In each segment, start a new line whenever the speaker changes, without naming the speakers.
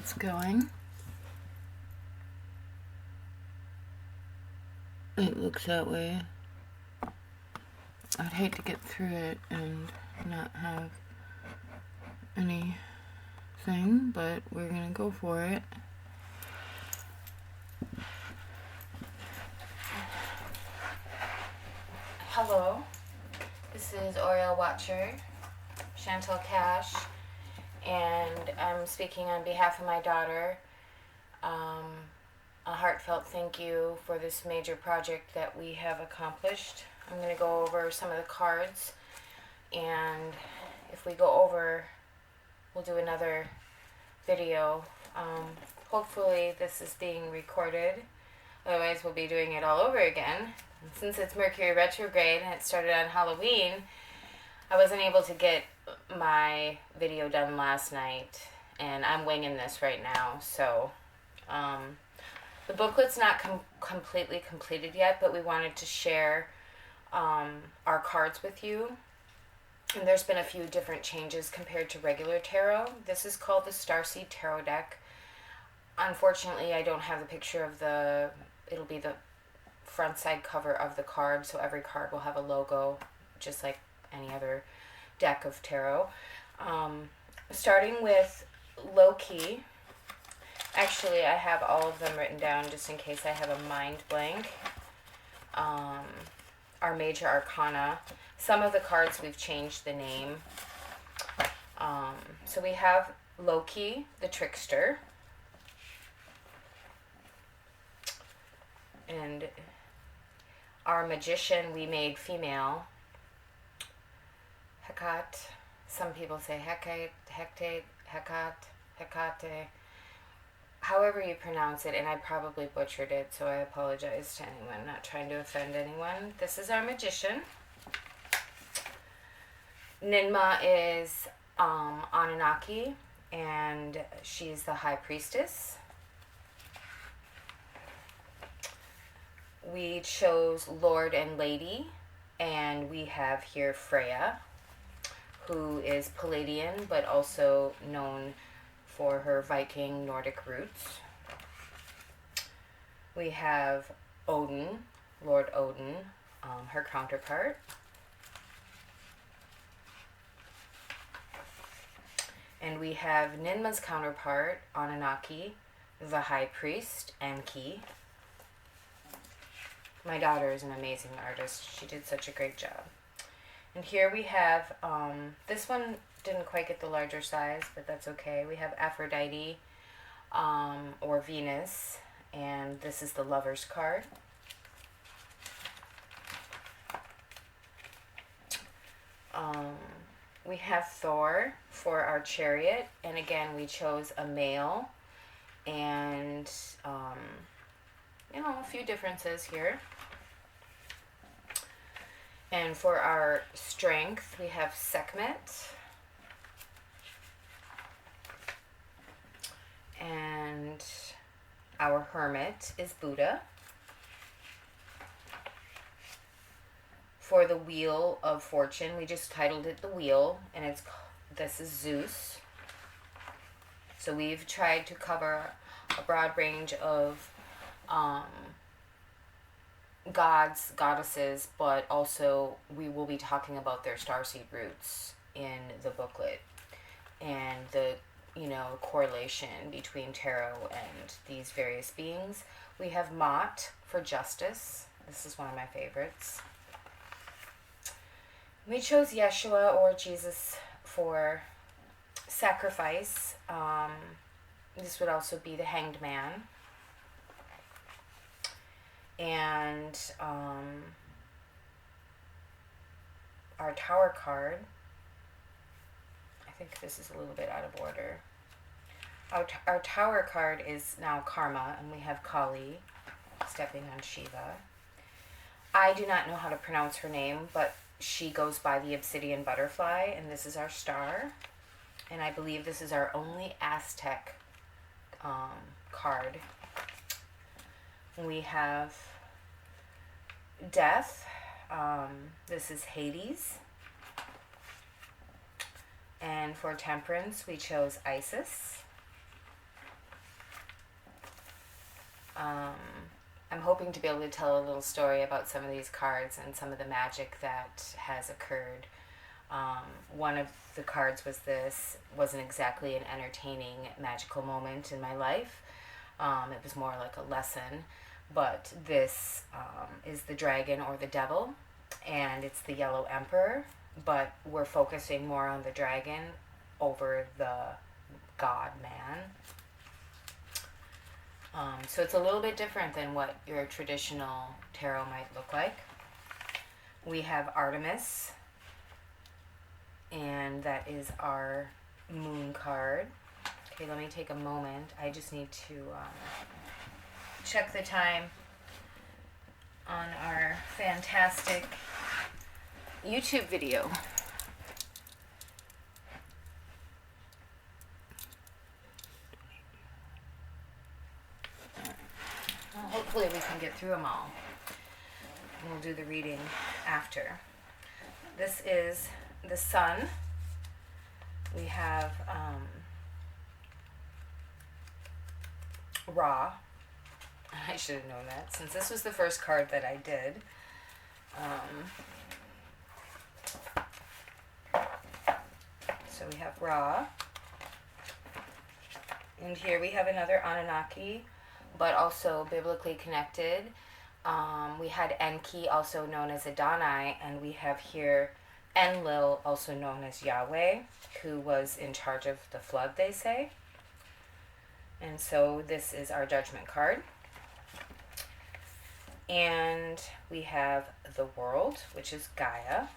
it's going. It looks that way. I'd hate to get through it and not have anything, but we're gonna go for it. Hello, this is Orieliel Watcher, Chantal Cash, and I'm speaking on behalf of my daughter. A heartfelt thank you for this major project that we have accomplished. I'm going to go over some of the cards, and if we go over, we'll do another video. Hopefully this is being recorded, otherwise we'll be doing it all over again. And since it's Mercury retrograde and it started on Halloween, I wasn't able to get my video done last night, and I'm winging this right now. So the booklet's not completely completed yet, but we wanted to share our cards with you. And there's been a few different changes compared to regular tarot. This is called the Starseed Tarot deck. Unfortunately, I don't have the picture of it'll be the front side cover of the card, so every card will have a logo, just like any other deck of tarot. Starting with Loki. Actually, I have all of them written down just in case I have a mind blank. Our major arcana. Some of the cards we've changed the name. So we have Loki, the trickster. And our magician we made female. Hecate. Some people say Hecate, Hecate. However you pronounce it, and I probably butchered it, so I apologize to anyone, not trying to offend anyone. This is our magician. Ninma is Anunnaki, and she's the high priestess. We chose Lord and Lady, and we have here Freya, who is Palladian, but also known for her Viking Nordic roots. We have Odin, Lord Odin, her counterpart. And we have Ninma's counterpart, Anunnaki, the High Priest, Enki. My daughter is an amazing artist. She did such a great job. And here we have, this one didn't quite get the larger size, but that's okay. We have Aphrodite, or Venus, and this is the Lover's card. We have Thor for our Chariot, and again we chose a male, and a few differences here. And for our Strength, we have Sekhmet. And our Hermit is Buddha. For the Wheel of Fortune, we just titled it The Wheel, and this is Zeus. So we've tried to cover a broad range of gods, goddesses, but also we will be talking about their starseed roots in the booklet and the correlation between tarot and these various beings. We have Mot for Justice. This is one of my favorites. We chose Yeshua or Jesus for Sacrifice. This would also be the Hanged Man. And our Tower card, I think this is a little bit out of order. Our Tower card is now Karma, and we have Kali stepping on Shiva. I do not know how to pronounce her name, but she goes by the Obsidian Butterfly, and this is our star. And I believe this is our only Aztec card. We have Death. This is Hades. And for Temperance, we chose Isis. I'm hoping to be able to tell a little story about some of these cards and some of the magic that has occurred. One of the cards wasn't exactly an entertaining, magical moment in my life. It was more like a lesson. But this is the dragon or the devil, and it's the yellow emperor, but we're focusing more on the dragon over the god man. So it's a little bit different than what your traditional tarot might look like. We have Artemis, and that is our moon card. Okay, let me take a moment. I just need to check the time on our fantastic YouTube video. Well, hopefully we can get through them all. We'll do the reading after. This is the sun. We have Ra. I should have known that since this was the first card that I did. So we have Ra. And here we have another Anunnaki, but also biblically connected. We had Enki, also known as Adonai, and we have here Enlil, also known as Yahweh, who was in charge of the flood, they say. And so this is our judgment card. And we have the world, which is Gaia.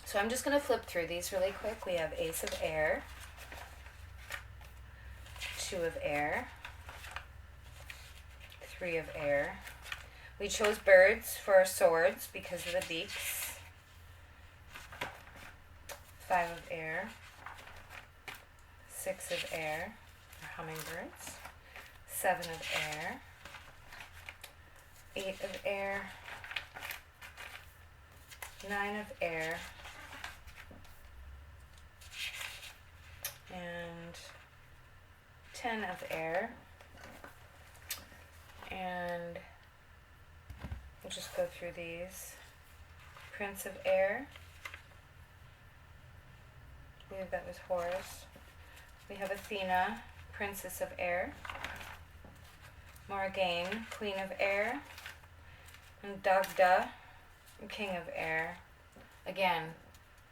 So I'm just going to flip through these really quick. We have Ace of Air, Two of Air, Three of Air. We chose birds for our swords because of the beaks. Five of Air, Six of Air, our hummingbirds. Seven of Air, Eight of Air, Nine of Air, and 10 of Air. And we'll just go through these. Prince of Air. I believe that was Horus. We have Athena, Princess of Air. Morgaine, Queen of Air. And Dagda, King of Air. Again,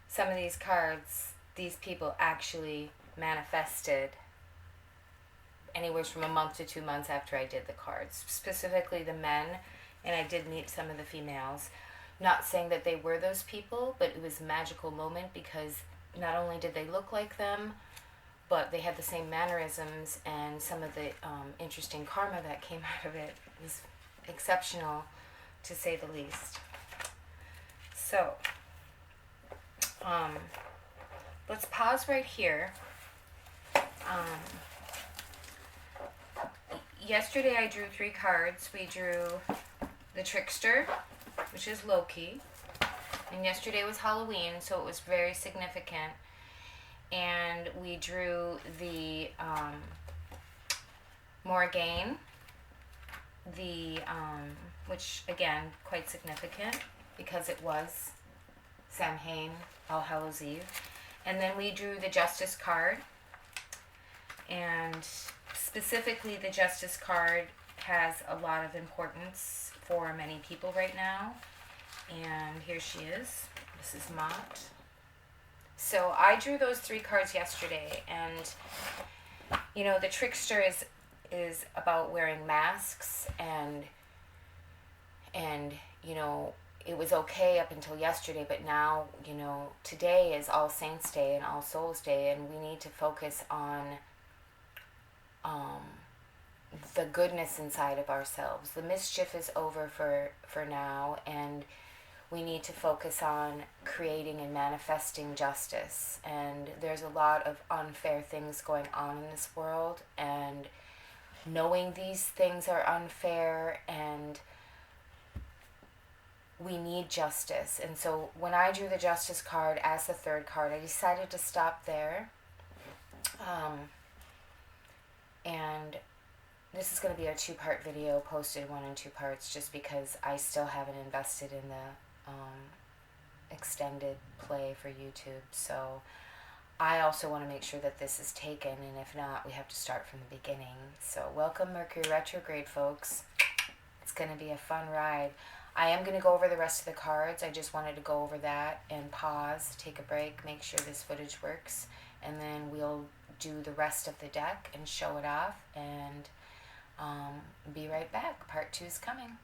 some of these cards, these people actually manifested anywhere from a month to 2 months after I did the cards. Specifically the men, and I did meet some of the females. Not saying that they were those people, but it was a magical moment because not only did they look like them, but they had the same mannerisms, and some of the interesting karma that came out of it was exceptional, to say the least. So, let's pause right here. Yesterday I drew 3 cards. We drew the Trickster, which is Loki, and yesterday was Halloween, so it was very significant. And we drew the Morgaine, which again quite significant because it was Samhain, All Hallows Eve. And then we drew the Justice card, and specifically the Justice card has a lot of importance for many people right now. And here she is. This is Mott. So I drew those 3 cards yesterday, and you know, the Trickster is about wearing masks, and you know, it was okay up until yesterday, but now, you know, today is All Saints Day and All Souls Day, and we need to focus on the goodness inside of ourselves. The mischief is over for now, and we need to focus on creating and manifesting justice. And there's a lot of unfair things going on in this world, and knowing these things are unfair, and we need justice. And so when I drew the Justice card as the 3rd card, I decided to stop there. And this is going to be a two-part video, posted one in two parts, just because I still haven't invested in the extended play for YouTube. So I also want to make sure that this is taken, and if not, we have to start from the beginning. So welcome Mercury retrograde, folks. It's going to be a fun ride. I am going to go over the rest of the cards. I just wanted to go over that and pause, take a break, make sure this footage works, and then we'll do the rest of the deck and show it off, and be right back. Part 2 is coming.